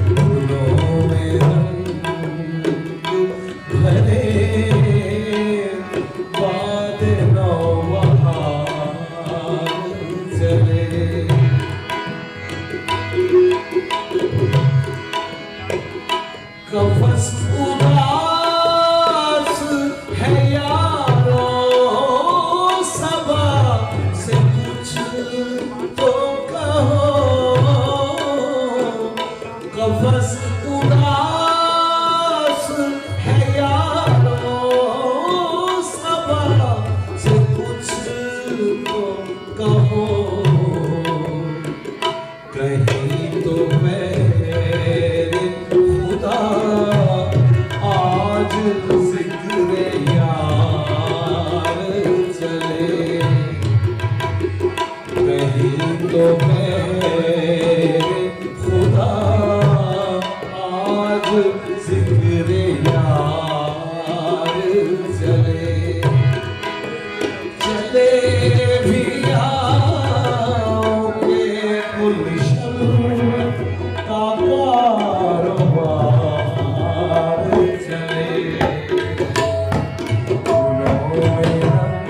फूलों में रंग भरे बाद नौबहार चले। कफस उदास है यारों, सबा से कुछ तो कहो। कफस उदास है यारों, सबा से कुछ तो कहो। कहीं तो मेरे खुदा आज जिक्र यार चले। कहीं तो मेरे खुदा आज जिक्र यार चले। चले भी आओगे गुलशन का कारोबार चले। फूलों में रंग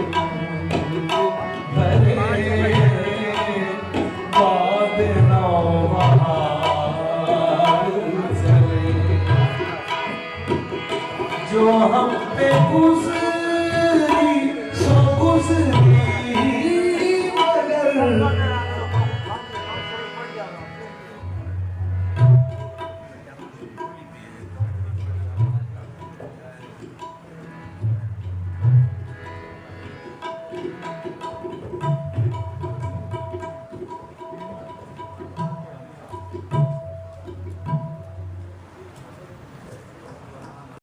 भरे बाद नौबहार चले। जो हम पे गुजरे